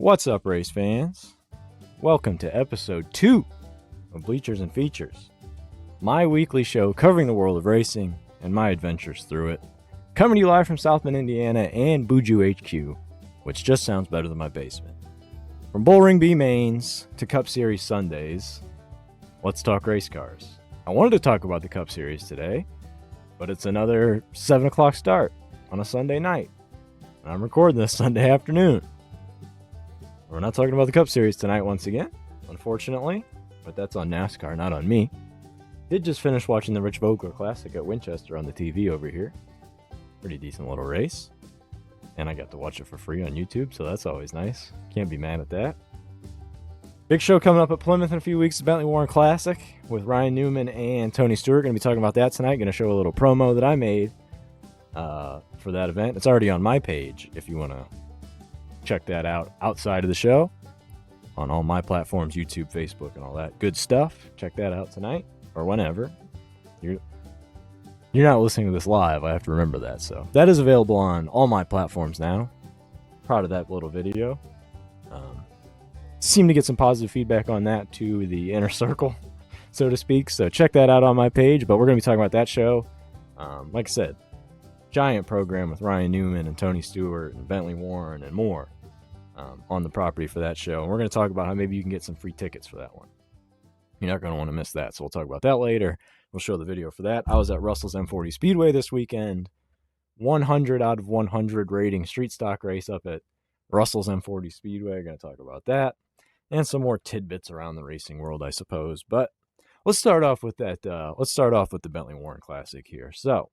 What's up, race fans? Welcome to episode 2 of Bleachers and Features, my weekly show covering the world of racing and my adventures through it. Coming to you live from South Bend, Indiana and Buju HQ, which just sounds better than my basement. From Bullring B mains to Cup Series Sundays, let's talk race cars. I wanted to talk about the Cup Series today, but it's another 7 o'clock start on a Sunday night. And I'm recording this Sunday afternoon. We're not talking about the Cup Series tonight once again, unfortunately, but that's on NASCAR, not on me. Did just finish watching the Rich Vogler Classic at Winchester on the TV over here. Pretty decent little race. And I got to watch it for free on YouTube, so that's always nice. Can't be mad at that. Big show coming up at Plymouth in a few weeks, the Bentley Warren Classic with Ryan Newman and Tony Stewart. Going to be talking about that tonight. Going to show a little promo that I made for that event. It's already on my page if you want to check that out outside of the show on all my platforms, YouTube, Facebook, and all that good stuff. Check that out tonight or whenever. You're not listening to this live. I have to remember that. So that is available on all my platforms now. Proud of that little video. Seem to get some positive feedback on that to the inner circle, so to speak. So check that out on my page. But we're going to be talking about that show. Like I said, giant program with Ryan Newman and Tony Stewart and Bentley Warren and more on the property for that show. And we're going to talk about how maybe you can get some free tickets for that one. You're not going to want to miss that. So we'll talk about that later. We'll show the video for that. I was at Russell's M40 Speedway this weekend. 100 out of 100 rating street stock race up at Russell's M40 Speedway. We're going to talk about that. And some more tidbits around the racing world, I suppose. But let's start off with that. Let's start off with the Bentley Warren Classic here. So,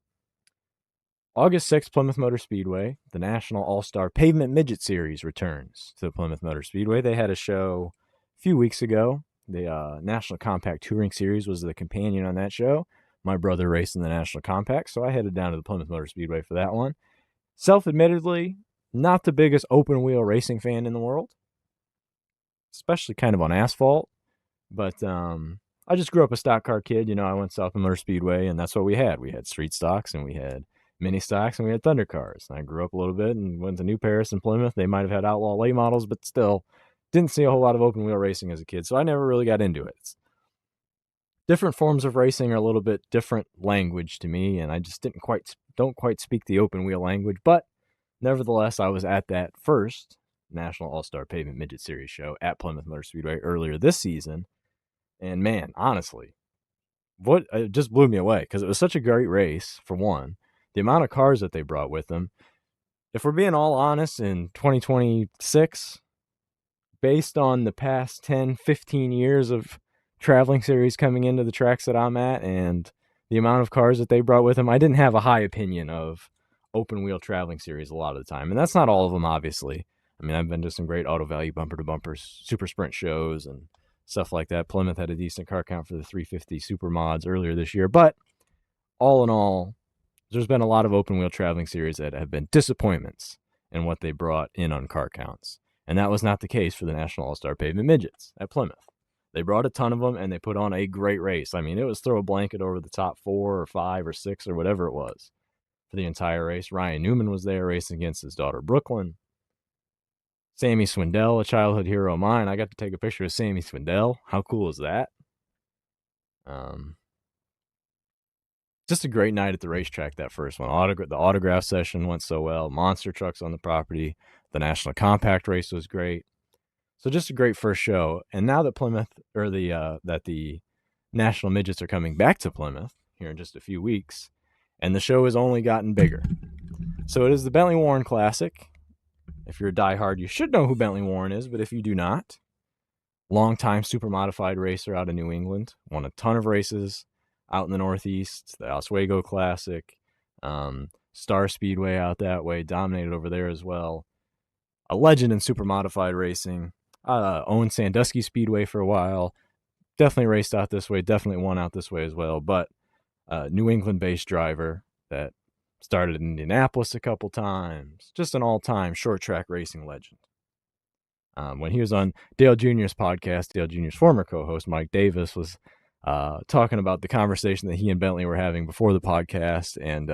August 6th, Plymouth Motor Speedway, the National All-Star Pavement Midget Series returns to the Plymouth Motor Speedway. They had a show a few weeks ago. The National Compact Touring Series was the companion on that show. My brother raced in the National Compact, so I headed down to the Plymouth Motor Speedway for that one. Self-admittedly, not the biggest open-wheel racing fan in the world, especially kind of on asphalt, but I just grew up a stock car kid. You know, I went South Bend Motor Speedway, and that's what we had. We had street stocks, and we had mini stocks, and we had thunder cars. And I grew up a little bit and went to New Paris and Plymouth. They might have had outlaw late models, but still didn't see a whole lot of open wheel racing as a kid, so I never really got into it. Different forms of racing are a little bit different language to me, and I just don't quite speak the open wheel language, but nevertheless, I was at that first National All-Star Pavement Midget Series show at Plymouth Motor Speedway earlier this season, and man, honestly, it just blew me away, because it was such a great race, for one. The amount of cars that they brought with them, if we're being all honest, in 2026, based on the past 10, 15 years of traveling series coming into the tracks that I'm at and the amount of cars that they brought with them, I didn't have a high opinion of open wheel traveling series a lot of the time. And that's not all of them, obviously. I mean, I've been to some great Auto Value bumper to bumper super sprint shows and stuff like that. Plymouth had a decent car count for the 350 super mods earlier this year. But all in all, there's been a lot of open wheel traveling series that have been disappointments in what they brought in on car counts. And that was not the case for the National All-Star Pavement Midgets at Plymouth. They brought a ton of them, and they put on a great race. I mean, it was throw a blanket over the top 4 or 5 or 6 or whatever it was for the entire race. Ryan Newman was there racing against his daughter, Brooklyn. Sammy Swindell, a childhood hero of mine. I got to take a picture of Sammy Swindell. How cool is that? Just a great night at the racetrack, that first one. The autograph session went so well. Monster trucks on the property. The National Compact race was great. So just a great first show. And now that the National Midgets are coming back to Plymouth here in just a few weeks, and the show has only gotten bigger. So it is the Bentley Warren Classic. If you're a diehard, you should know who Bentley Warren is, but if you do not, longtime super modified racer out of New England, won a ton of races out in the Northeast, the Oswego Classic, Star Speedway out that way, dominated over there as well. A legend in super modified racing. Owned Sandusky Speedway for a while. Definitely raced out this way. Definitely won out this way as well. But New England-based driver that started in Indianapolis a couple times. Just an all-time short track racing legend. When he was on Dale Jr.'s podcast, Dale Jr.'s former co-host, Mike Davis, was talking about the conversation that he and Bentley were having before the podcast. And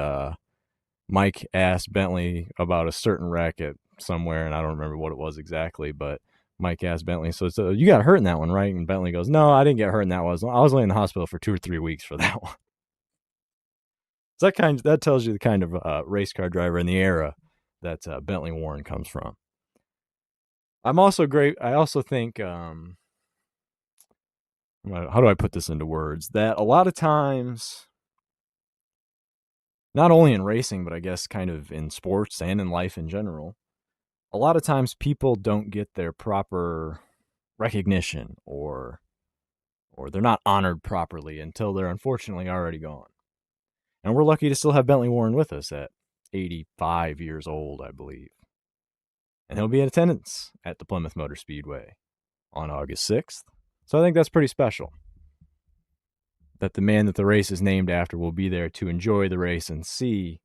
Mike asked Bentley about a certain wreck at somewhere, and I don't remember what it was exactly, but Mike asked Bentley, so you got hurt in that one, right? And Bentley goes, no, I didn't get hurt in that one. I was only in the hospital for 2 or 3 weeks for that one. So that tells you the kind of race car driver in the era that Bentley Warren comes from. I'm also great. I also think, how do I put this into words? That a lot of times, not only in racing, but I guess kind of in sports and in life in general, a lot of times people don't get their proper recognition or they're not honored properly until they're unfortunately already gone. And we're lucky to still have Bentley Warren with us at 85 years old, I believe. And he'll be in attendance at the Plymouth Motor Speedway on August 6th. So I think that's pretty special. That the man that the race is named after will be there to enjoy the race and see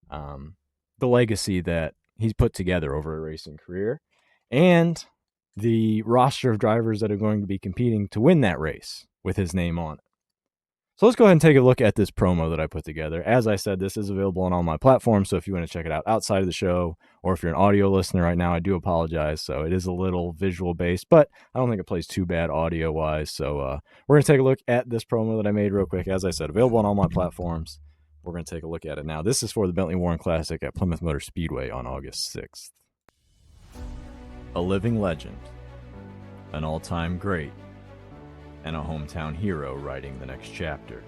the legacy that he's put together over a racing career and the roster of drivers that are going to be competing to win that race with his name on it. So let's go ahead and take a look at this promo that I put together. As I said, this is available on all my platforms, so if you want to check it out outside of the show, or if you're an audio listener right now, I do apologize. So it is a little visual-based, but I don't think it plays too bad audio-wise. So we're going to take a look at this promo that I made real quick. As I said, available on all my platforms. We're going to take a look at it now. This is for the Bentley Warren Classic at Plymouth Motor Speedway on August 6th. A living legend, an all-time great, and a hometown hero writing the next chapter.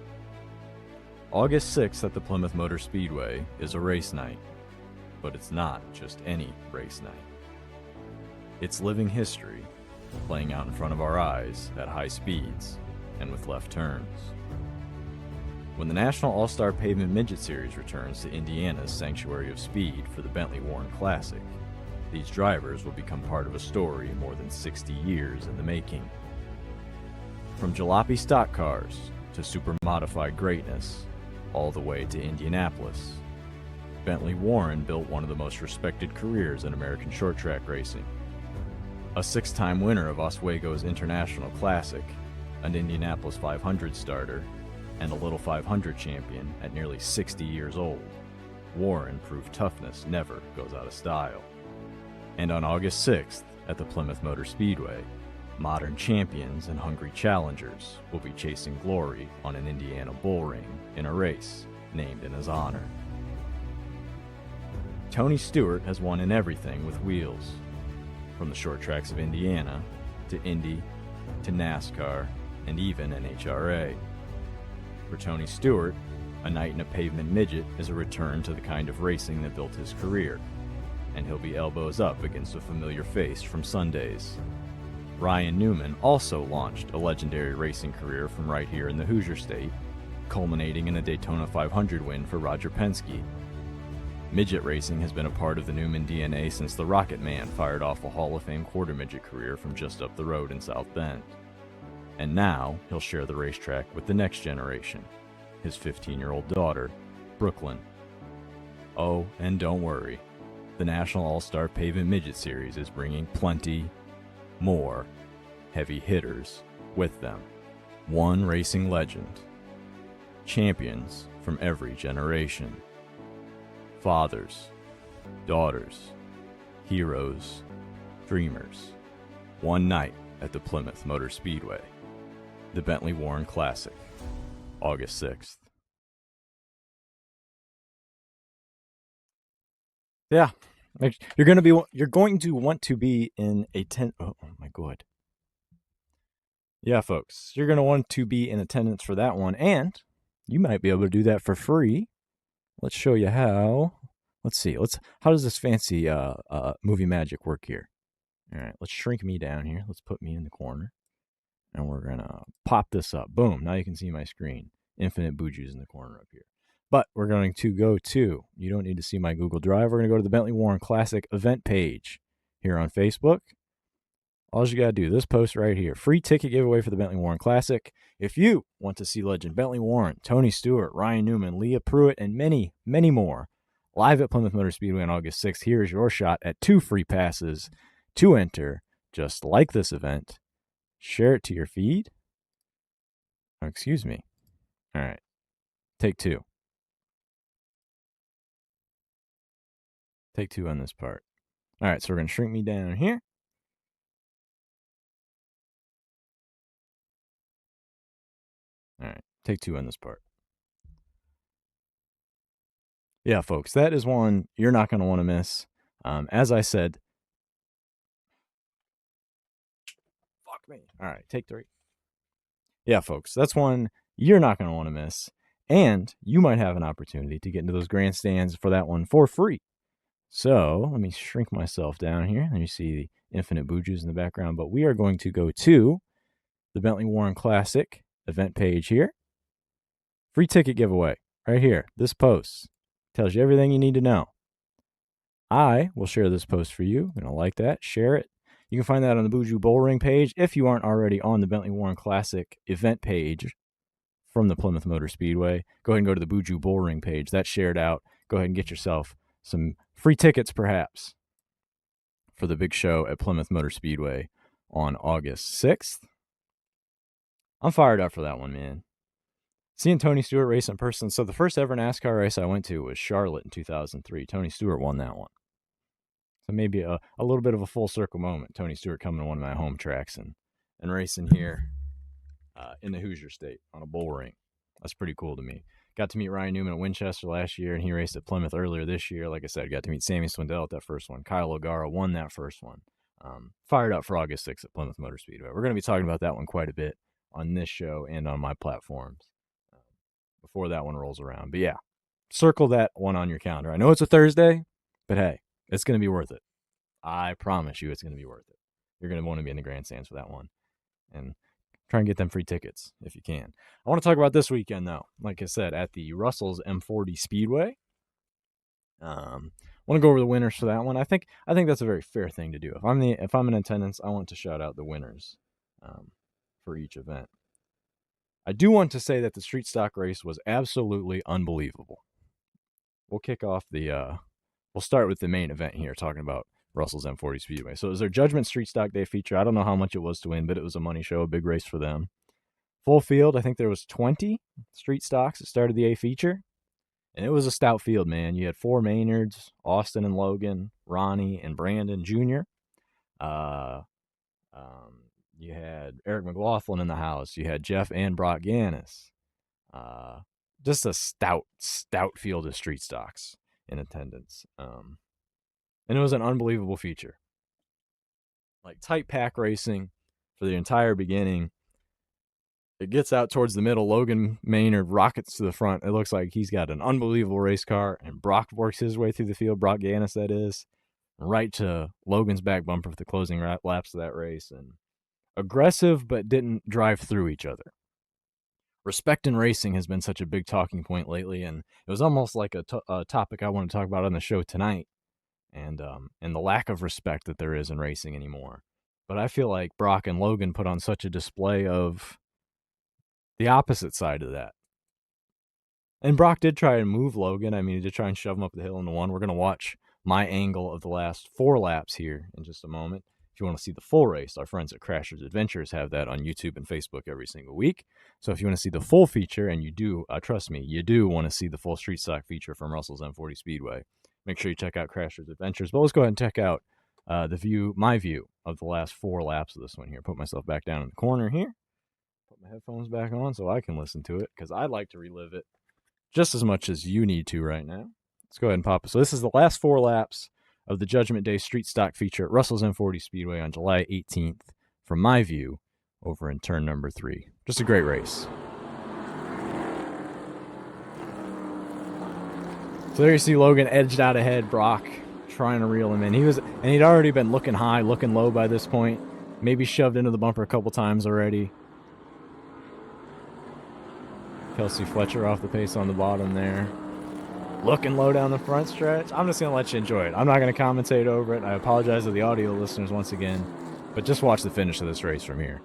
August 6th at the Plymouth Motor Speedway is a race night, but it's not just any race night. It's living history, playing out in front of our eyes at high speeds and with left turns. When the National All-Star Pavement Midget Series returns to Indiana's Sanctuary of Speed for the Bentley Warren Classic, these drivers will become part of a story more than 60 years in the making. From jalopy stock cars to super modified greatness, all the way to Indianapolis, Bentley Warren built one of the most respected careers in American short track racing. A 6-time winner of Oswego's International Classic, an Indianapolis 500 starter, and a Little 500 champion at nearly 60 years old, Warren proved toughness never goes out of style. And on August 6th at the Plymouth Motor Speedway, modern champions and hungry challengers will be chasing glory on an Indiana bullring in a race named in his honor. Tony Stewart has won in everything with wheels, from the short tracks of Indiana to Indy to NASCAR and even NHRA. For Tony Stewart, a night in a pavement midget is a return to the kind of racing that built his career, and he'll be elbows up against a familiar face from Sundays. Ryan Newman also launched a legendary racing career from right here in the Hoosier State, culminating in a Daytona 500 win for Roger Penske. Midget racing has been a part of the Newman DNA since the Rocket Man fired off a Hall of Fame quarter midget career from just up the road in South Bend. And now he'll share the racetrack with the next generation, his 15-year-old daughter, Brooklyn. Oh, and don't worry, the National All-Star Pavement Midget Series is bringing plenty more heavy hitters with them. One racing legend. Champions from every generation. Fathers, daughters, heroes, dreamers. One night at the Plymouth Motor Speedway. The Bentley Warren Classic, August 6th. Yeah. You're going to want to be in a tent. Oh my God. Yeah, folks, you're going to want to be in attendance for that one, and you might be able to do that for free. Let's show you how. Let's see. How does this fancy movie magic work here? All right, let's shrink me down here. Let's put me in the corner, and we're going to pop this up. Boom. Now you can see my screen. Infinite Bujus in the corner up here. But we're going to go to, you don't need to see my Google Drive. We're going to go to the Bentley Warren Classic event page here on Facebook. All you got to do, this post right here, free ticket giveaway for the Bentley Warren Classic. If you want to see legend Bentley Warren, Tony Stewart, Ryan Newman, Leah Pruitt, and many, many more live at Plymouth Motor Speedway on August 6th, here is your shot at 2 free passes to enter. Just like this event, share it to your feed. Oh, excuse me. All right, take 2. Take 2 on this part. All right, so we're going to shrink me down here. All right, take 2 on this part. Yeah, folks, that is one you're not going to want to miss. As I said, fuck me. All right, take 3. Yeah, folks, that's one you're not going to want to miss. And you might have an opportunity to get into those grandstands for that one for free. So let me shrink myself down here. Let me see the infinite Bujus in the background. But we are going to go to the Bentley Warren Classic event page here. Free ticket giveaway right here. This post tells you everything you need to know. I will share this post for you. You're going to like that. Share it. You can find that on the Buju Bullring page if you aren't already on the Bentley Warren Classic event page from the Plymouth Motor Speedway. Go ahead and go to the Buju Bullring page. That's shared out. Go ahead and get yourself some free tickets, perhaps, for the big show at Plymouth Motor Speedway on August 6th. I'm fired up for that one, man. Seeing Tony Stewart race in person. So the first ever NASCAR race I went to was Charlotte in 2003. Tony Stewart won that one. So maybe a little bit of a full circle moment. Tony Stewart coming to one of my home tracks and racing here in the Hoosier State on a bullring. That's pretty cool to me. Got to meet Ryan Newman at Winchester last year, and he raced at Plymouth earlier this year. Like I said, got to meet Sammy Swindell at that first one. Kyle O'Gara won that first one. Fired up for August 6th at Plymouth Motor Speedway. We're going to be talking about that one quite a bit on this show and on my platforms before that one rolls around. But yeah, circle that one on your calendar. I know it's a Thursday, but hey, it's going to be worth it. I promise you it's going to be worth it. You're going to want to be in the grandstands for that one. And try and get them free tickets if you can. I want to talk about this weekend, though. Like I said, at the Russell's M40 Speedway. Want to go over the winners for that one. I think that's a very fair thing to do. If I'm in attendance, I want to shout out the winners for each event. I do want to say that the street stock race was absolutely unbelievable. We'll kick off we'll start with the main event here, talking about Russell's M40 Speedway. So it was their Judgment Street Stock Day feature. I don't know how much it was to win, but it was a money show, a big race for them. Full field, I think there was 20 street stocks that started the A feature. And it was a stout field, man. You had 4 Maynards, Austin and Logan, Ronnie and Brandon Jr. You had Eric McLaughlin in the house. You had Jeff and Brock Ganus. Just a stout field of street stocks in attendance. And it was an unbelievable feature. Like tight pack racing for the entire beginning. It gets out towards the middle. Logan Maynard rockets to the front. It looks like he's got an unbelievable race car. And Brock works his way through the field. Brock Ganus, that is. Right to Logan's back bumper for the closing laps of that race. And aggressive, but didn't drive through each other. Respect in racing has been such a big talking point lately. And it was almost like a topic I want to talk about on the show tonight. And the lack of respect that there is in racing anymore. But I feel like Brock and Logan put on such a display of the opposite side of that. And Brock did try and move Logan. I mean, he did try and shove him up the hill into one. We're going to watch my angle of the last 4 laps here in just a moment. If you want to see the full race, our friends at Crashers Adventures have that on YouTube and Facebook every single week. So if you want to see the full feature, and you do, trust me, you do want to see the full street stock feature from Russell's M40 Speedway, make sure you check out Crashers Adventures. But let's go ahead and check out my view of the last 4 laps of this one here. Put myself back down in the corner here. Put my headphones back on so I can listen to it, because I'd like to relive it just as much as you need to right now. Let's go ahead and pop it. So this is the last 4 laps of the Judgment Day Street Stock feature at Russell's M40 Speedway on July 18th from my view over in turn number 3. Just a great race. So there you see Logan edged out ahead, Brock trying to reel him in. He'd already been looking high, looking low by this point. Maybe shoved into the bumper a couple times already. Kelsey Fletcher off the pace on the bottom there. Looking low down the front stretch. I'm just going to let you enjoy it. I'm not going to commentate over it. I apologize to the audio listeners once again. But just watch the finish of this race from here.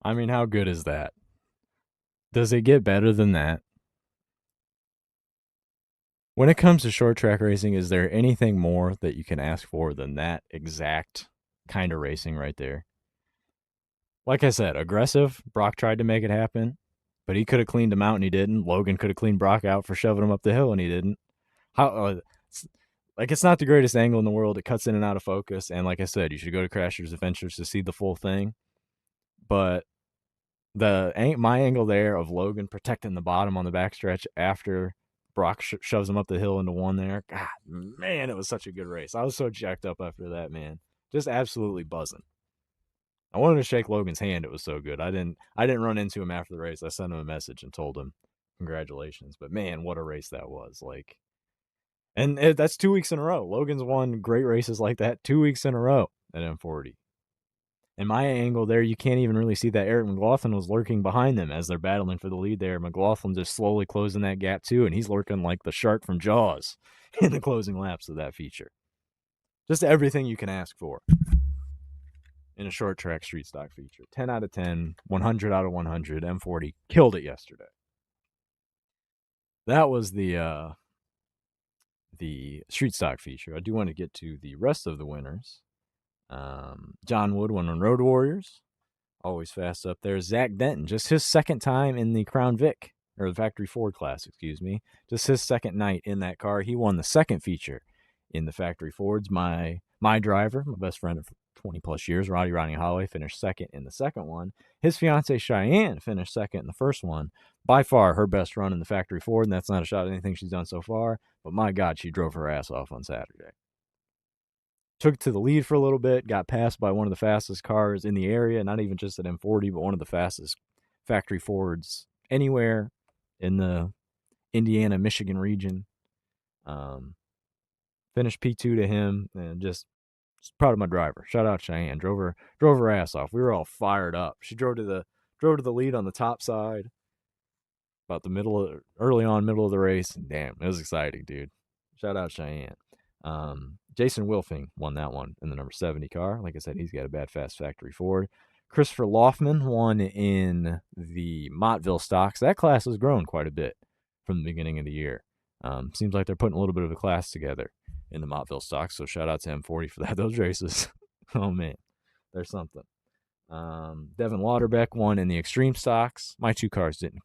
I mean, how good is that? Does it get better than that? When it comes to short track racing, is there anything more that you can ask for than that exact kind of racing right there? Like I said, aggressive. Brock tried to make it happen, but he could have cleaned him out and he didn't. Logan could have cleaned Brock out for shoving him up the hill and he didn't. How? It's not the greatest angle in the world. It cuts in and out of focus. And like I said, you should go to Crashers Adventures to see the full thing. But my angle there of Logan protecting the bottom on the backstretch after Brock shoves him up the hill into one there. God, man, it was such a good race. I was so jacked up after that, man. Just absolutely buzzing. I wanted to shake Logan's hand. It was so good. I didn't run into him after the race. I sent him a message and told him congratulations. But man, what a race that was. Like, and that's 2 weeks in a row. Logan's won great races like that 2 weeks in a row at M40. In my angle there, you can't even really see that Eric McLaughlin was lurking behind them as they're battling for the lead there. McLaughlin just slowly closing that gap too, and he's lurking like the shark from Jaws in the closing laps of that feature. Just everything you can ask for in a short track street stock feature. 10 out of 10, 100 out of 100, M40 killed it yesterday. That was the street stock feature. I do want to get to the rest of the winners. John Wood won on Road Warriors. Always fast up there. Zach Denton, just his second time in the Crown Vic, or the Factory Ford class, excuse me. Just his second night in that car. He won the second feature in the Factory Fords. My driver, my best friend of 20 plus years, Roddy Holloway, finished second in the second one. His fiance Cheyenne finished second in the first one. By far her best run in the Factory Ford, and that's not a shot at anything she's done so far, but my God, she drove her ass off on Saturday. Took to the lead for a little bit, got passed by one of the fastest cars in the area, not even just at M40, but one of the fastest Factory Fords anywhere in the Indiana, Michigan region. Finished P2 to him, and just proud of my driver. Shout out Cheyenne. Drove her ass off. We were all fired up. She drove to the lead on the top side about the early middle of the race. Damn, it was exciting, dude. Shout out Cheyenne. Jason Wilfing won that one in the number 70 car. Like I said, he's got a bad fast Factory Ford. Christopher Laufman won in the Mottville stocks. That class has grown quite a bit from the beginning of the year. Seems like they're putting a little bit of a class together in the Mottville stocks. So shout out to M40 for that. Those races. Oh man, there's something. Devin Lauderbeck won in the Extreme stocks. My two cars didn't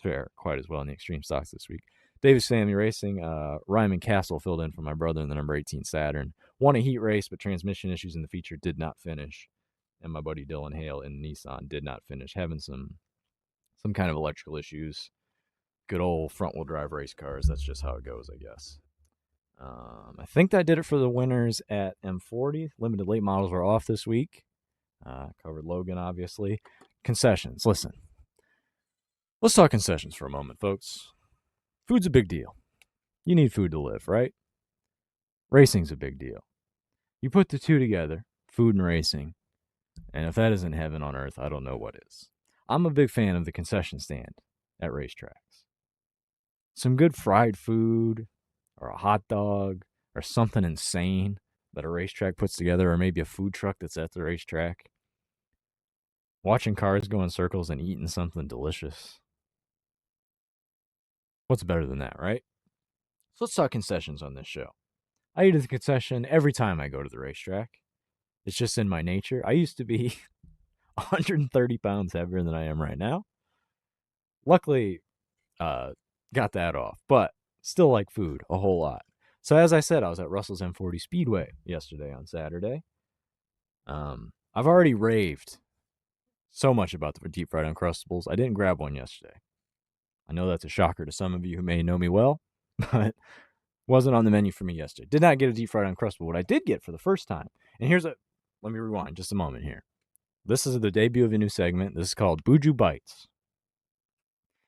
fare quite as well in the Extreme stocks this week. Davis Family Racing, Ryman Castle filled in for my brother in the number 18 Saturn. Won a heat race, but transmission issues in the feature did not finish. And my buddy Dylan Hale in Nissan did not finish, having some kind of electrical issues. Good old front-wheel drive race cars. That's just how it goes, I guess. I think that did it for the winners at M40. Limited late models were off this week. Covered Logan, obviously. Concessions. Listen. Let's talk concessions for a moment, folks. Food's a big deal. You need food to live, right? Racing's a big deal. You put the two together, food and racing, and if that isn't heaven on earth, I don't know what is. I'm a big fan of the concession stand at racetracks. Some good fried food, or a hot dog, or something insane that a racetrack puts together, or maybe a food truck that's at the racetrack. Watching cars go in circles and eating something delicious. What's better than that, right? So let's talk concessions on this show. I eat at the concession every time I go to the racetrack. It's just in my nature. I used to be 130 pounds heavier than I am right now. Luckily, got that off, but still like food a whole lot. So as I said, I was at Russell's M40 Speedway yesterday on Saturday. I've already raved so much about the deep fried Uncrustables. I didn't grab one yesterday. I know that's a shocker to some of you who may know me well, but wasn't on the menu for me yesterday. Did not get a deep fried Uncrustable. What I did get for the first time, and let me rewind just a moment here. This is the debut of a new segment. This is called Buju Bites.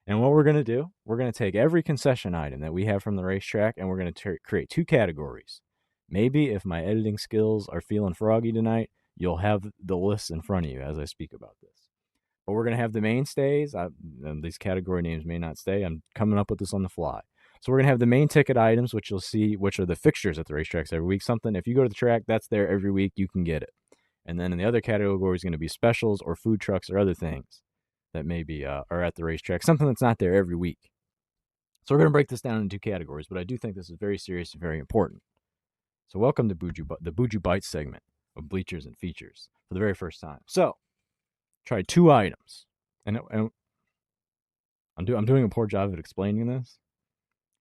And what we're going to do, we're going to take every concession item that we have from the racetrack, and we're going to create two categories. Maybe if my editing skills are feeling froggy tonight, you'll have the list in front of you as I speak about this. But we're going to have the mainstays. These category names may not stay. I'm coming up with this on the fly. So we're going to have the main ticket items, which you'll see, which are the fixtures at the racetracks every week. Something, if you go to the track, that's there every week. You can get it. And then in the other category is going to be specials or food trucks or other things that maybe are at the racetrack, something that's not there every week. So we're going to break this down into 2 categories, but I do think this is very serious and very important. So welcome to the Buju Bites segment of Bleachers and Features for the very first time. So, try 2 items. And I'm doing a poor job of explaining this.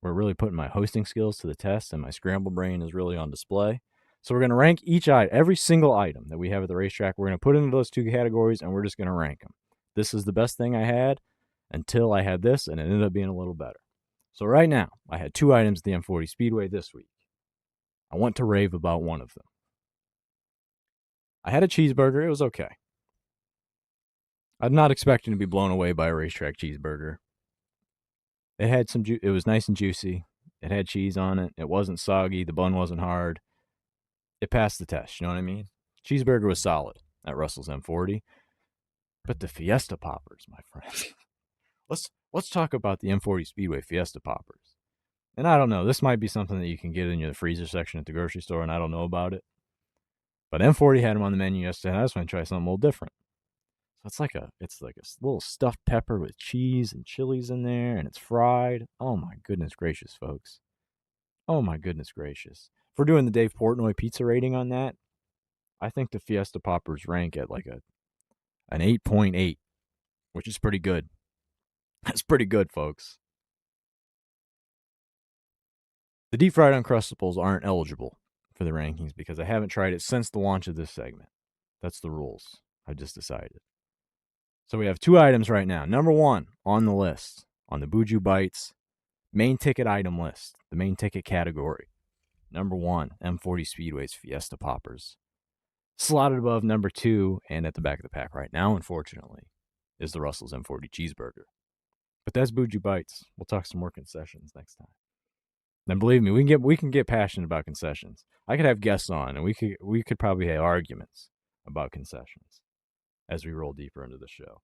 We're really putting my hosting skills to the test, and my scramble brain is really on display. So we're going to rank each item, every single item that we have at the racetrack. We're going to put into those 2 categories, and we're just going to rank them. This is the best thing I had until I had this, and it ended up being a little better. So right now, I had 2 items at the M40 Speedway this week. I want to rave about one of them. I had a cheeseburger. It was okay. I'm not expecting to be blown away by a racetrack cheeseburger. It had it was nice and juicy. It had cheese on it. It wasn't soggy. The bun wasn't hard. It passed the test, you know what I mean? Cheeseburger was solid at Russell's M40. But the Fiesta poppers, my friend. Let's talk about the M40 Speedway Fiesta poppers. And I don't know, this might be something that you can get in your freezer section at the grocery store, and I don't know about it. But M40 had them on the menu yesterday, and I just want to try something a little different. So it's like a little stuffed pepper with cheese and chilies in there, and it's fried. Oh my goodness gracious, folks. Oh my goodness gracious. If we're doing the Dave Portnoy pizza rating on that, I think the Fiesta poppers rank at like an 8.8, which is pretty good. That's pretty good, folks. The deep fried Uncrustables aren't eligible for the rankings because I haven't tried it since the launch of this segment. That's the rules. I just decided. So we have 2 items right now. Number 1 on the list, on the Buju Bites main ticket item list, the main ticket category. Number 1, M40 Speedway's Fiesta Poppers. Slotted above number 2 and at the back of the pack right now, unfortunately, is the Russell's M40 Cheeseburger. But that's Buju Bites. We'll talk some more concessions next time. And believe me, we can get passionate about concessions. I could have guests on, and we could probably have arguments about concessions as we roll deeper into the show.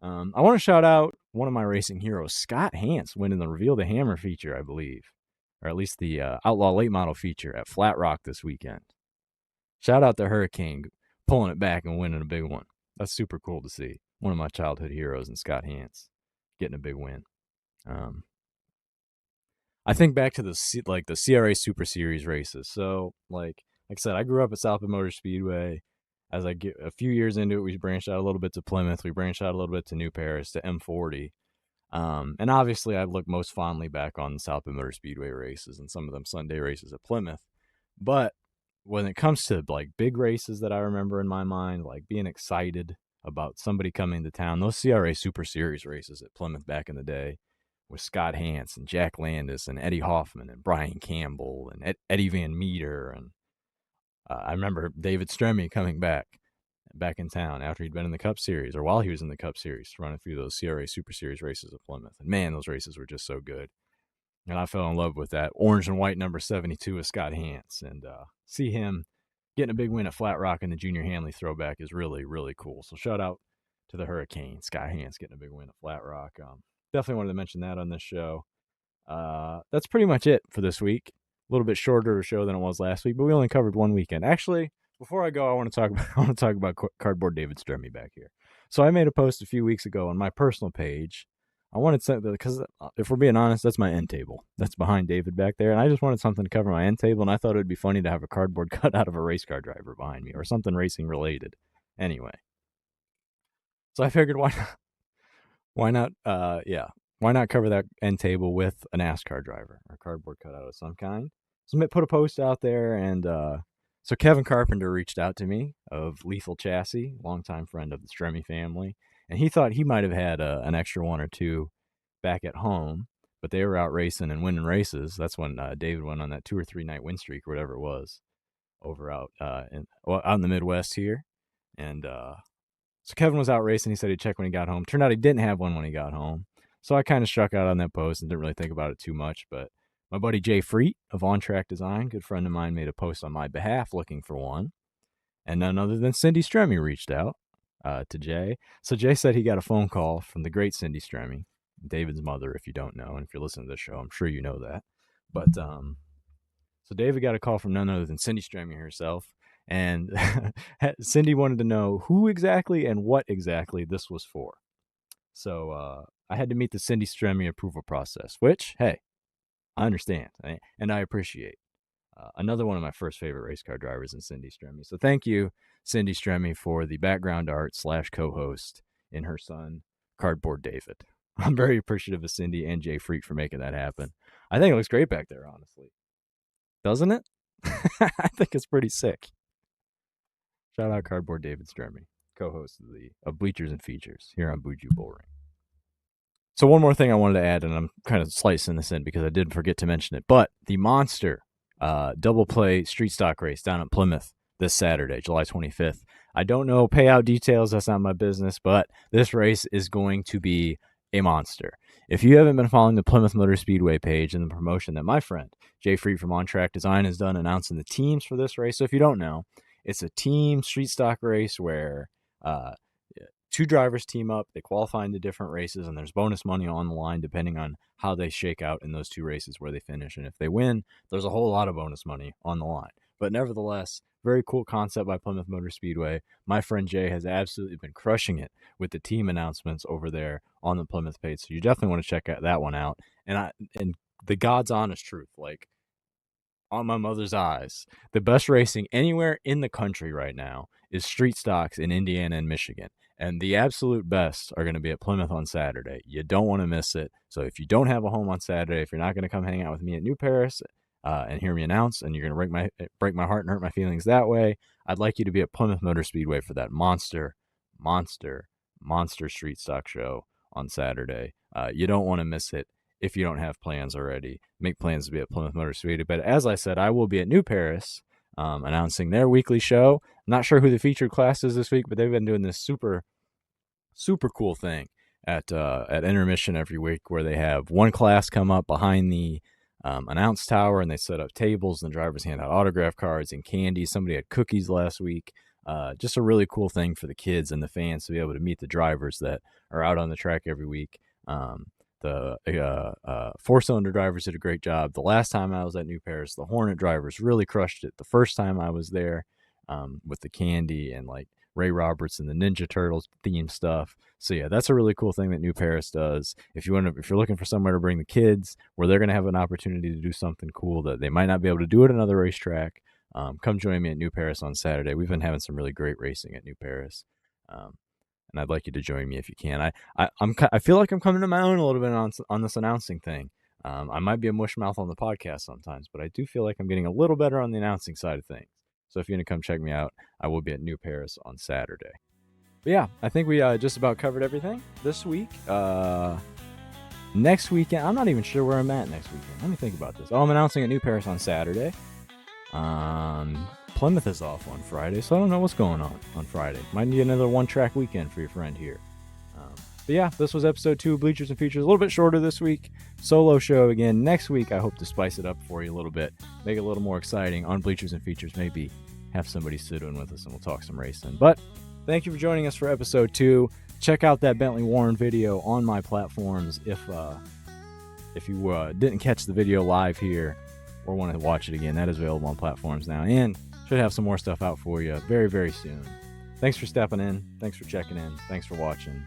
I want to shout out one of my racing heroes, Scott Hance, winning the Reveal the Hammer feature, I believe, or at least the Outlaw Late Model feature at Flat Rock this weekend. Shout out to Hurricane pulling it back and winning a big one. That's super cool to see. One of my childhood heroes, and Scott Hance getting a big win. I think back to the CRA Super Series races. So, like I said, I grew up at Plymouth Motor Speedway. As I get a few years into it, we branched out a little bit to Plymouth. We branched out a little bit to New Paris, to M40. And obviously, I look most fondly back on the Plymouth Motor Speedway races and some of them Sunday races at Plymouth. But when it comes to like big races that I remember in my mind, like being excited about somebody coming to town, those CRA Super Series races at Plymouth back in the day with Scott Hance and Jack Landis and Eddie Hoffman and Brian Campbell and Eddie Van Meter. And I remember David Stremme coming back in town after he'd been in the Cup Series, or while he was in the Cup Series, running through those CRA Super Series races at Plymouth. And man, those races were just so good. And I fell in love with that orange and white number 72 of Scott Hance. And see him getting a big win at Flat Rock in the Junior Hanley throwback is really, really cool. So shout out to the Hurricane, Scott Hance getting a big win at Flat Rock. Definitely wanted to mention that on this show. That's pretty much it for this week. A little bit shorter of a show than it was last week, but we only covered one weekend. Actually, before I go, I want to talk about Cardboard David Stremme back here. So I made a post a few weeks ago on my personal page. I wanted something, because if we're being honest, that's my end table. That's behind David back there, and I just wanted something to cover my end table, and I thought it would be funny to have a cardboard cutout of a race car driver behind me, or something racing related. Anyway, so I figured why not cover that end table with a NASCAR driver or cardboard cutout of some kind. So I put a post out there, and so Kevin Carpenter reached out to me of Lethal Chassis, longtime friend of the Stremme family, and he thought he might have had an extra one or two back at home, but they were out racing and winning races. That's when David went on that 2 or 3 night win streak or whatever it was over out in the Midwest here. And so Kevin was out racing. He said he'd check when he got home. Turned out he didn't have one when he got home. So I kind of struck out on that post and didn't really think about it too much. But my buddy Jay Freet of On Track Design, good friend of mine, made a post on my behalf looking for one. And none other than Cindy Stremme reached out to Jay. So Jay said he got a phone call from the great Cindy Stremme, David's mother, if you don't know. And if you're listening to this show, I'm sure you know that. But so David got a call from none other than Cindy Stremme herself. And Cindy wanted to know who exactly and what exactly this was for. So I had to meet the Cindy Stremme approval process, which, hey, I understand and I appreciate. Another one of my first favorite race car drivers in Cindy Stremme. So thank you, Cindy Stremme, for the background art / co-host in her son, Cardboard David. I'm very appreciative of Cindy and Jay Freak for making that happen. I think it looks great back there, honestly. Doesn't it? I think it's pretty sick. Shout out Cardboard David Stremme, co-host of Bleachers and Features here on Buju Bullring. So one more thing I wanted to add, and I'm kind of slicing this in because I did forget to mention it, but the Monster double play street stock race down at Plymouth this Saturday, July 25th. I don't know payout details. That's not my business, but this race is going to be a monster. If you haven't been following the Plymouth Motor Speedway page and the promotion that my friend Jay Freak from On Track Design has done announcing the teams for this race. So if you don't know, it's a team street stock race where two drivers team up, they qualify into different races, and there's bonus money on the line depending on how they shake out in those two races where they finish. And if they win, there's a whole lot of bonus money on the line. But nevertheless, very cool concept by Plymouth Motor Speedway. My friend Jay has absolutely been crushing it with the team announcements over there on the Plymouth page. So you definitely want to check that one out. And the God's honest truth, like on my mother's eyes, the best racing anywhere in the country right now is street stocks in Indiana and Michigan. And the absolute best are going to be at Plymouth on Saturday. You don't want to miss it. So if you don't have a home on Saturday, if you're not going to come hang out with me at New Paris and hear me announce, and you're going to break my heart and hurt my feelings that way, I'd like you to be at Plymouth Motor Speedway for that monster street stock show on Saturday. You don't want to miss it. If you don't have plans already, make plans to be at Plymouth Motor Speedway. But as I said, I will be at New Paris announcing their weekly show. I'm not sure who the featured class is this week, but they've been doing this super cool thing at intermission every week where they have one class come up behind the announce tower, and they set up tables, and the drivers hand out autograph cards and candy. Somebody had cookies last week. Just a really cool thing for the kids and the fans to be able to meet the drivers that are out on the track every week. The four-cylinder drivers did a great job. The last time I was at New Paris, the Hornet drivers really crushed it. The first time I was there with the candy and like Ray Roberts and the Ninja Turtles theme stuff. So yeah, that's a really cool thing that New Paris does. If you're looking for somewhere to bring the kids where they're going to have an opportunity to do something cool that they might not be able to do at another racetrack, come join me at New Paris on Saturday. We've been having some really great racing at New Paris. And I'd like you to join me if you can. I feel like I'm coming to my own a little bit on this announcing thing. I might be a mush mouth on the podcast sometimes, but I do feel like I'm getting a little better on the announcing side of things. So if you're going to come check me out, I will be at New Paris on Saturday. But yeah, I think we just about covered everything this week. Next weekend, I'm not even sure where I'm at next weekend. Let me think about this. I'm announcing at New Paris on Saturday. Plymouth is off on Friday, so I don't know what's going on Friday. Might need another one-track weekend for your friend here. But yeah, this was episode 2 of Bleachers and Features. A little bit shorter this week. Solo show again next week. I hope to spice it up for you a little bit. Make it a little more exciting on Bleachers and Features. Maybe have somebody sit in with us and we'll talk some racing. But thank you for joining us for episode 2. Check out that Bentley Warren video on my platforms if you didn't catch the video live here or want to watch it again. That is available on platforms now. And should have some more stuff out for you very, very soon. Thanks for stepping in. Thanks for checking in. Thanks for watching.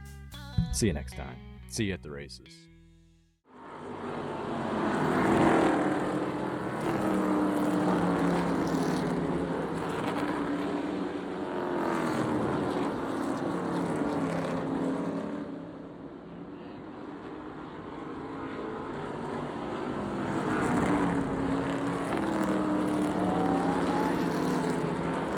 See you next time. See you at the races.